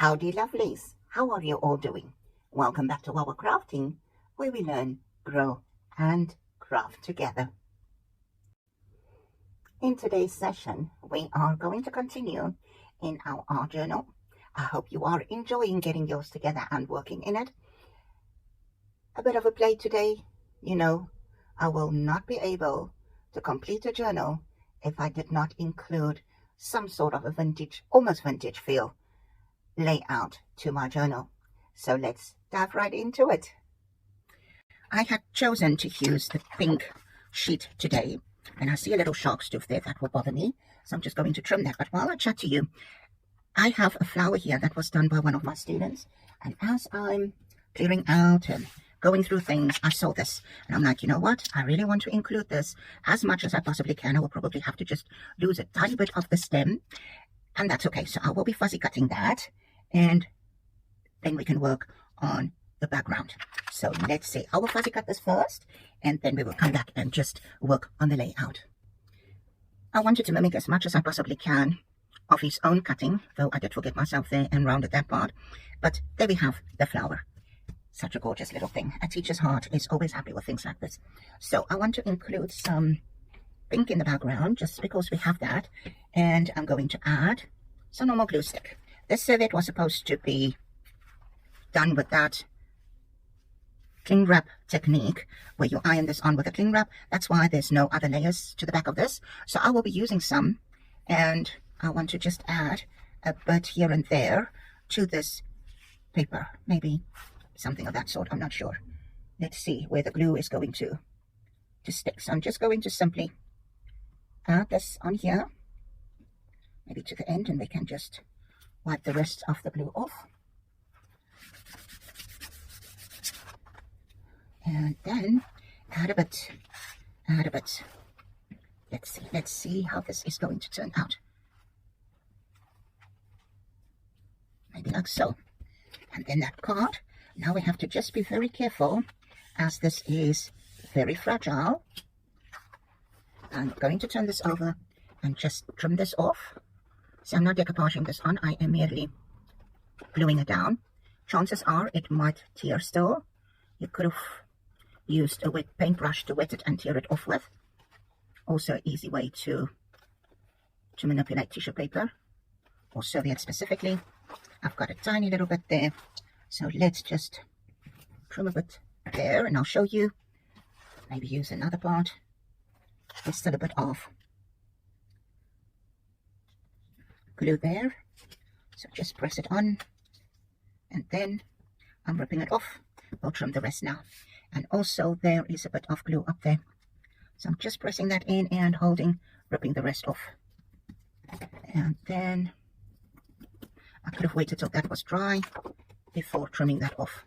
Howdy lovelies, how are you all doing? Welcome back to our crafting, where we learn, grow and craft together. In today's session, we are going to continue in our art journal. I hope you are enjoying getting yours together and working in it. A bit of a play today. I will not be able to complete a journal if I did not include some sort of a vintage, almost vintage feel layout to my journal. So let's dive right into it. I had chosen to use the pink sheet today, and I see a little shark tooth there that will bother me, so I'm just going to trim that. But while I chat to you, I have a flower here that was done by one of my students, and as I'm clearing out and going through things, I saw this and I'm like, you know what, I really want to include this as much as I possibly can. I will probably have to just lose a tiny bit of the stem, and that's okay. So I will be fuzzy cutting that, and then we can work on the background. So let's see, I will fuzzy cut this first, and then we will come back and just work on the layout. I wanted to mimic as much as I possibly can of his own cutting, though I did forget myself there and rounded that part. But there we have the flower. Such a gorgeous little thing. A teacher's heart is always happy with things like this. So I want to include some pink in the background just because we have that, and I'm going to add some normal glue stick. This serviette was supposed to be done with that cling wrap technique where you iron this on with a cling wrap. That's why there's no other layers to the back of this. So I will be using some, and I want to just add a bit here and there to this paper, maybe something of that sort. I'm not sure. Let's see where the glue is going to stick. So I'm just going to simply add this on here, maybe to the end, and we can just wipe the rest of the glue off. And then add a bit. Let's see how this is going to turn out. Maybe like so. And then that card. Now we have to just be very careful, as this is very fragile. I'm going to turn this over and just trim this off. So I'm not decoupaging this on, I am merely gluing it down. Chances are it might tear still. You could have used a wet paintbrush to wet it and tear it off with. Also an easy way to manipulate tissue paper, or serviette specifically. I've got a tiny little bit there. So let's just trim a bit there, and I'll show you. Maybe use another part. There's still a bit of glue there. So just press it on, and then I'm ripping it off. We'll trim the rest now. And also there is a bit of glue up there. So I'm just pressing that in and holding, ripping the rest off. And then I could have waited till that was dry before trimming that off.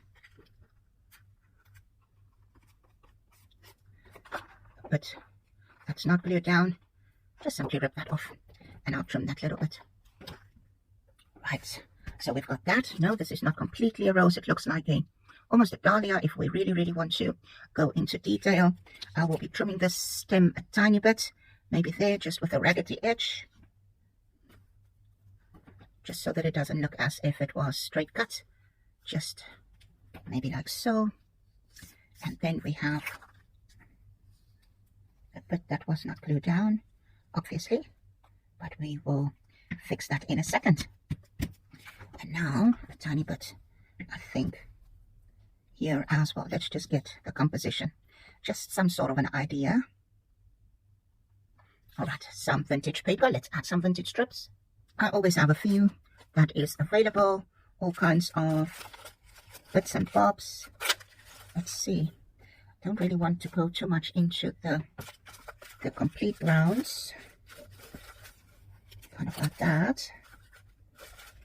But that's not glued down. Just simply rip that off, and I'll trim that little bit. Right, so we've got that. No, this is not completely a rose. It looks like almost a dahlia if we really want to go into detail. I will be trimming this stem a tiny bit, maybe there, just with a raggedy edge, just so that it doesn't look as if it was straight cut. Just maybe like so. And then we have a bit that was not glued down, obviously, but we will fix that in a second. And now a tiny bit, I think, here as well. Let's just get the composition, just some sort of an idea. All right, some vintage paper. Let's add some vintage strips. I always have a few that is available, all kinds of bits and bobs. Let's see, don't really want to go too much into the complete browns, kind of like that.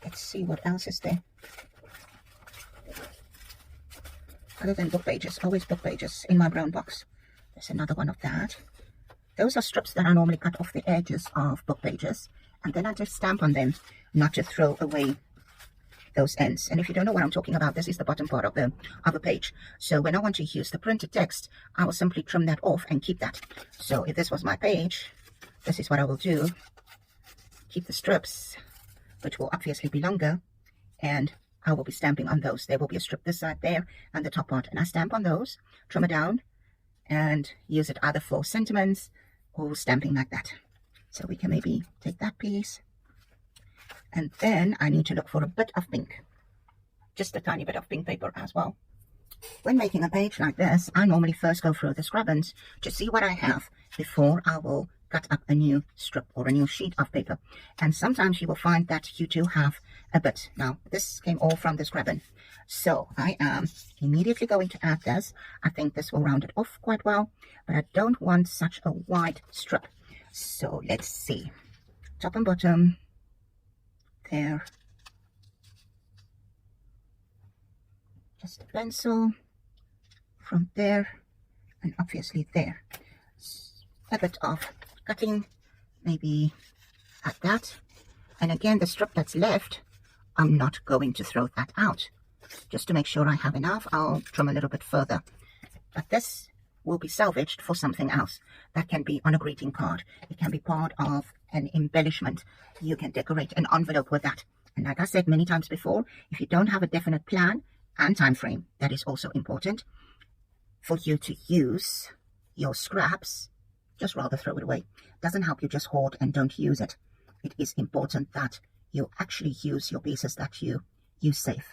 Let's see what else is there other than book pages. Always book pages in my brown box. There's another one of that. Those are strips that I normally cut off the edges of book pages, and then I just stamp on them, not to throw away those ends. And if you don't know what I'm talking about, this is the bottom part of a page. So when I want to use the printed text, I will simply trim that off and keep that. So if this was my page, this is what I will do. Keep the strips, which will obviously be longer, and I will be stamping on those. There will be a strip this side there and the top part, and I stamp on those, trim it down, and use it either for sentiments or stamping like that. So we can maybe take that piece, and then I need to look for a bit of pink, just a tiny bit of pink paper as well. When making a page like this, I normally first go through the scrub-ins to see what I have before I will cut up a new strip or a new sheet of paper. And sometimes you will find that you do have a bit. Now, this came all from the scrub-in. So I am immediately going to add this. I think this will round it off quite well, but I don't want such a wide strip. So let's see. Top and bottom. There. Just a pencil from there, and obviously there. A bit of cutting, maybe like that. And again, the strip that's left, I'm not going to throw that out. Just to make sure I have enough, I'll trim a little bit further. But this will be salvaged for something else. That can be on a greeting card. It can be part of an embellishment. You can decorate an envelope with that. And like I said many times before, if you don't have a definite plan and time frame, that is also important for you to use your scraps. Just rather throw it away. Doesn't help you just hoard and don't use it. It is important that you actually use your pieces that you save.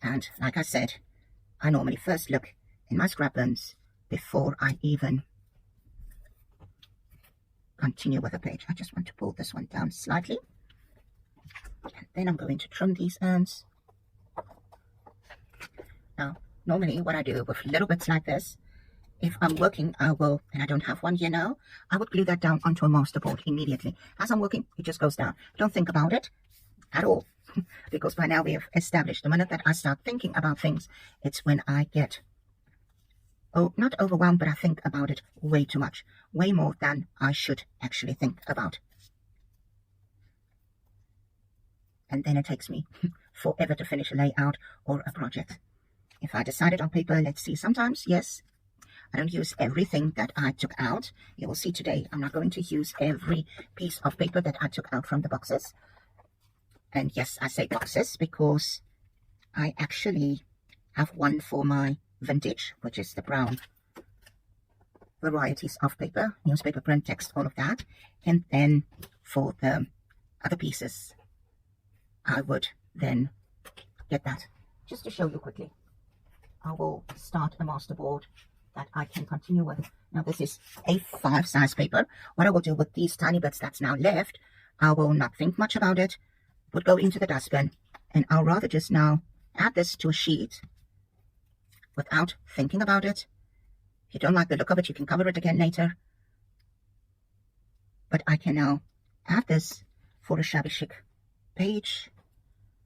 And like I said, I normally first look in my scrap bins before I even continue with a page. I just want to pull this one down slightly, and then I'm going to trim these ends. Now, normally what I do with little bits like this, if I'm working, I will, and I don't have one here now, I would glue that down onto a masterboard immediately. As I'm working, it just goes down. Don't think about it at all, because by now we have established the minute that I start thinking about things, it's when I get, not overwhelmed, but I think about it way too much, way more than I should actually think about. And then it takes me forever to finish a layout or a project. If I decided on paper, let's see, sometimes, yes, I don't use everything that I took out. You will see today, I'm not going to use every piece of paper that I took out from the boxes. And yes, I say boxes because I actually have one for my vintage, which is the brown varieties of paper, newspaper, print, text, all of that. And then for the other pieces, I would then get that. Just to show you quickly, I will start a masterboard that I can continue with. Now this is A5 size paper. What I will do with these tiny bits that's now left, I will not think much about it, would go into the dustbin, and I'll rather just now add this to a sheet without thinking about it. If you don't like the look of it, you can cover it again later. But I can now add this for a shabby chic page.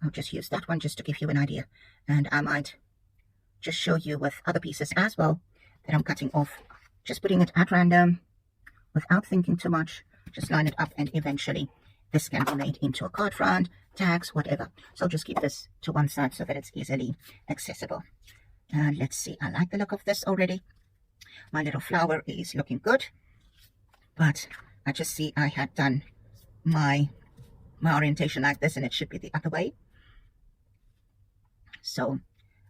I'll just use that one just to give you an idea. And I might just show you with other pieces as well that I'm cutting off. Just putting it at random without thinking too much. Just line it up, and eventually this can be made into a card front, tags, whatever. So just keep this to one side so that it's easily accessible. And let's see, I like the look of this already. My little flower is looking good, but I just see I had done my orientation like this, and it should be the other way. So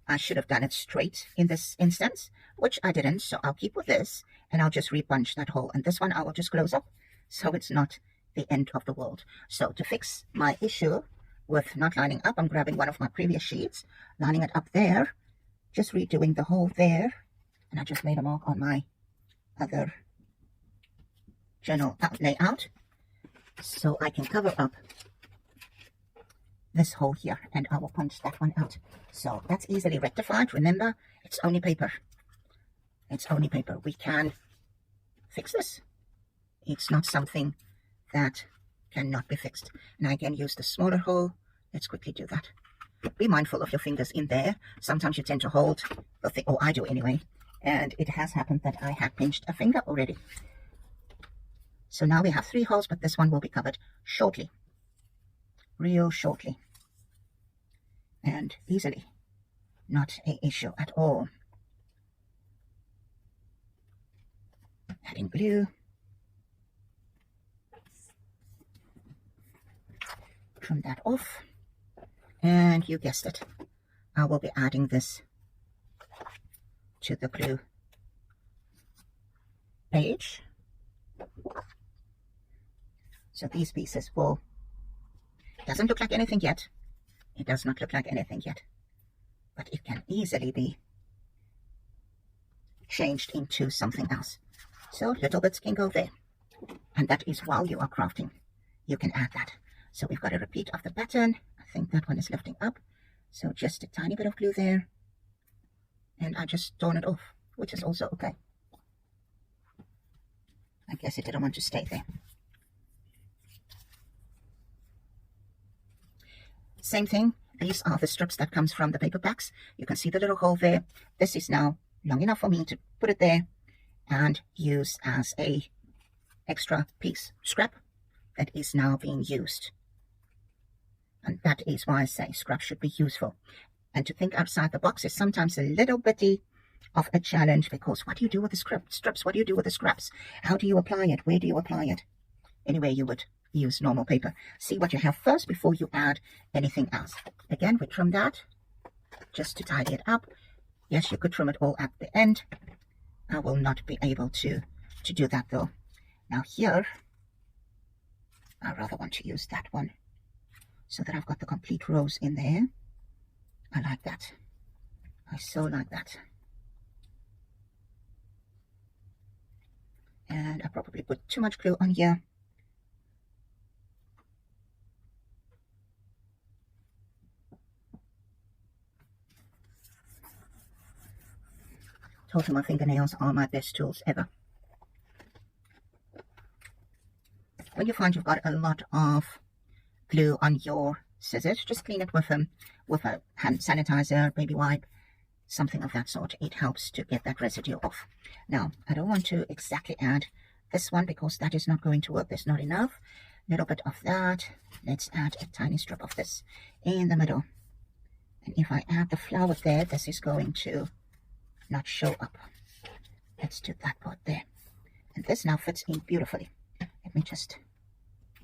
I should have done it straight in this instance, which I didn't. So I'll keep with this, and I'll just repunch that hole. And this one I will just close up, so it's not the end of the world. So to fix my issue with not lining up, I'm grabbing one of my previous sheets, lining it up there, just redoing the hole there, and I just made a mark on my other journal layout, so I can cover up this hole here, and I will punch that one out. So that's easily rectified. Remember, it's only paper. It's only paper. We can fix this. It's not something that cannot be fixed. And I can use the smaller hole. Let's quickly do that. Be mindful of your fingers in there. Sometimes you tend to hold the thing, or I do anyway, and it has happened that I have pinched a finger already. So now we have 3 holes, but this one will be covered shortly, real shortly, and easily. Not an issue at all. Adding glue. Trim that off. And you guessed it, I will be adding this to the glue page. So these pieces will, doesn't look like anything yet. It does not look like anything yet, but it can easily be changed into something else. So little bits can go there. And that is while you are crafting, you can add that. So we've got a repeat of the pattern. I think that one is lifting up. So just a tiny bit of glue there. And I just torn it off, which is also okay. I guess it didn't want to stay there. Same thing. These are the strips that comes from the paper packs. You can see the little hole there. This is now long enough for me to put it there and use as a extra piece scrap that is now being used. And that is why I say scrap should be useful. And to think outside the box is sometimes a little bitty of a challenge, because what do you do with the strips? What do you do with the scraps? How do you apply it? Where do you apply it? Anyway, you would use normal paper. See what you have first before you add anything else. Again, we trim that just to tidy it up. Yes, you could trim it all at the end. I will not be able to do that though. Now here, I rather want to use that one so that I've got the complete rows in there. I like that. I so like that. And I probably put too much glue on here. Told you my fingernails are my best tools ever. When you find you've got a lot of glue on your scissors, just clean it with a hand sanitizer, baby wipe, something of that sort. It helps to get that residue off. Now, I don't want to exactly add this one because that is not going to work. There's not enough. A little bit of that. Let's add a tiny strip of this in the middle. And if I add the flower there, this is going to not show up. Let's do that part there. And this now fits in beautifully. Let me just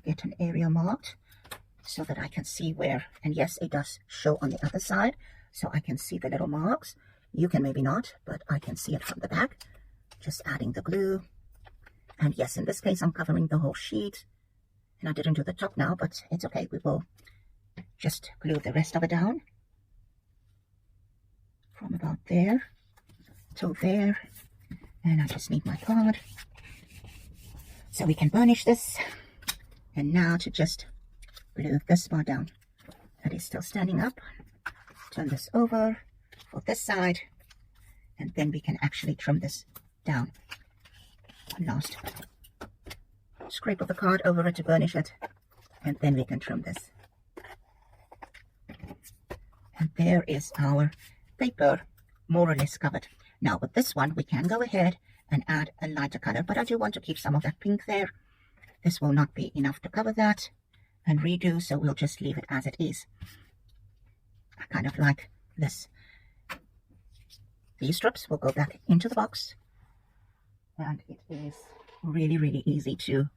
get an area marked so that I can see where. And yes, it does show on the other side, so I can see the little marks. You can maybe not, but I can see it from the back. Just adding the glue. And yes, in this case, I'm covering the whole sheet. And I didn't do the top now, but it's okay. We will just glue the rest of it down from about there to there. And I just need my card so we can burnish this. And now to just glue this part down. That is still standing up. Turn this over for this side, and then we can actually trim this down. One last scrape of the card over it to burnish it, and then we can trim this. And there is our paper more or less covered. Now with this one, we can go ahead and add a lighter color, but I do want to keep some of that pink there. This will not be enough to cover that and redo, so we'll just leave it as it is. I kind of like this. These strips will go back into the box, and it is really, really easy to,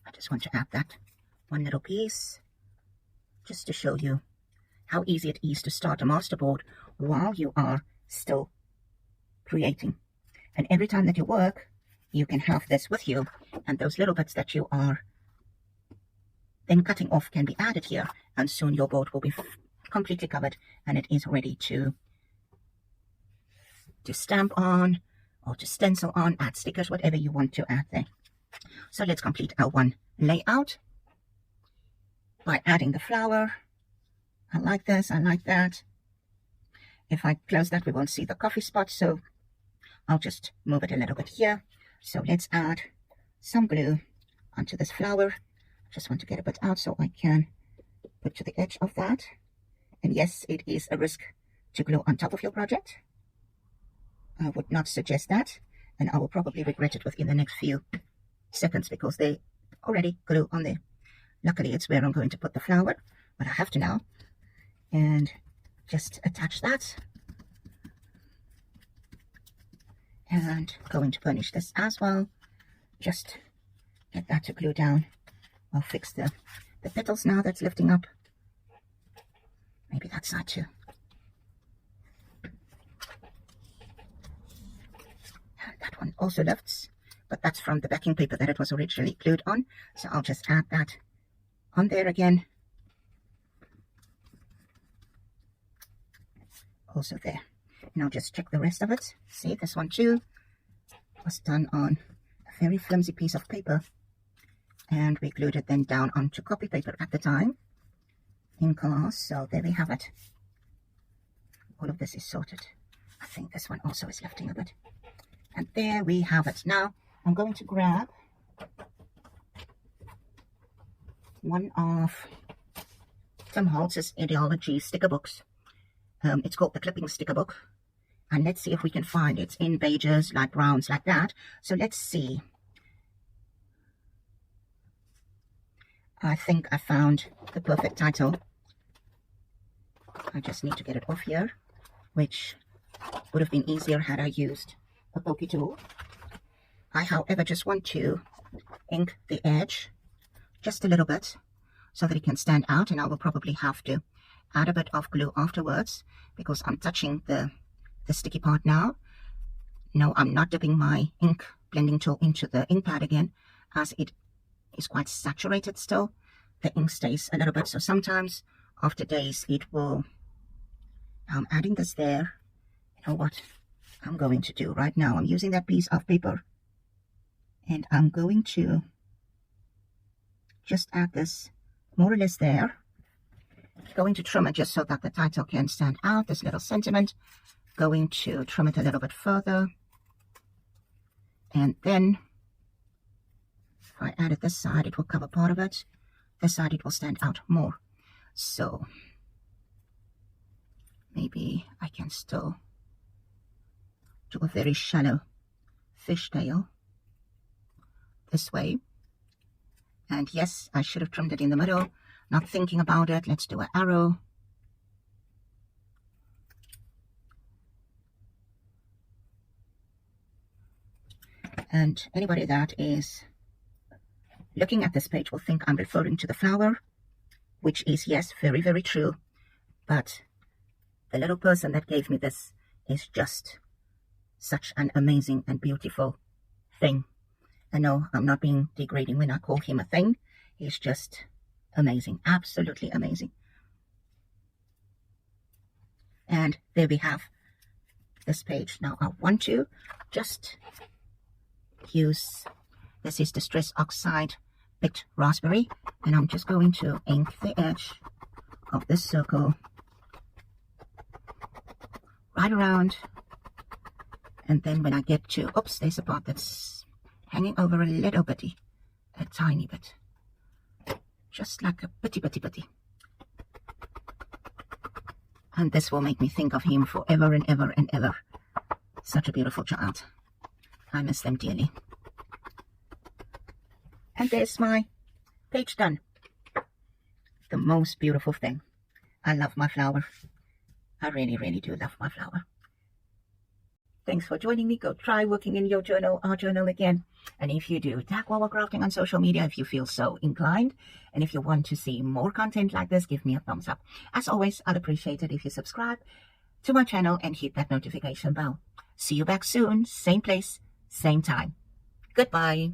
I just want to add that one little piece just to show you how easy it is to start a masterboard while you are still creating. And every time that you work, you can have this with you, and those little bits that you are then cutting off can be added here, and soon your board will be completely covered and it is ready to stamp on or to stencil on, add stickers, whatever you want to add there. So let's complete our one layout by adding the flower. I like this, I like that. If I close that, we won't see the coffee spot, so I'll just move it a little bit here. So let's add some glue onto this flower. Just want to get a bit out so I can put to the edge of that. And yes, it is a risk to glue on top of your project. I would not suggest that, and I will probably regret it within the next few seconds because they already glue on there. Luckily, it's where I'm going to put the flower, but I have to now. And just attach that. And going to burnish this as well. Just get that to glue down. I'll fix the petals now that's lifting up. Maybe that side too. And that one also lifts, but that's from the backing paper that it was originally glued on. So I'll just add that on there again. Also there. And I'll just check the rest of it. See, this one too was done on a very flimsy piece of paper. And we glued it then down onto copy paper at the time in class. So there we have it. All of this is sorted. I think this one also is lifting a bit. And there we have it. Now I'm going to grab one of Tim Holtz's ideology sticker books. It's called the clipping sticker book. And let's see if we can find it in pages like browns like that. So let's see. I think I found the perfect title. I just need to get it off here, which would have been easier had I used a pokey tool. I, however, just want to ink the edge just a little bit so that it can stand out, and I will probably have to add a bit of glue afterwards because I'm touching the sticky part now. No, I'm not dipping my ink blending tool into the ink pad again, as it is quite saturated still. The ink stays a little bit, so sometimes after days it will. I'm adding this there. You know what I'm going to do right now? I'm using that piece of paper and I'm going to just add this more or less there. Going to trim it just so that the title can stand out, this little sentiment. Going to trim it a little bit further, and then if I add it this side, it will cover part of it. This side, it will stand out more. So maybe I can still do a very shallow fishtail this way. And yes, I should have trimmed it in the middle, not thinking about it. Let's do an arrow. And anybody that is looking at this page will think I'm referring to the flower, which is, yes, very, very true. But the little person that gave me this is just such an amazing and beautiful thing. And no, I'm not being degrading when I call him a thing. He's just amazing, absolutely amazing. And there we have this page. Now I want to just use, this is Distress Oxide Picked Raspberry, and I'm just going to ink the edge of this circle right around. And then when I get to, oops, there's a part that's hanging over a little bitty, a tiny bit, just like a bitty. And this will make me think of him forever and ever and ever. Such a beautiful child. I miss them dearly. And there's my page done. The most beautiful thing. I love my flower. I really, really do love my flower. Thanks for joining me. Go try working in your journal, our journal again. And if you do, tag Wawa Crafting on social media if you feel so inclined. And if you want to see more content like this, give me a thumbs up. As always, I'd appreciate it if you subscribe to my channel and hit that notification bell. See you back soon. Same place, same time. Goodbye.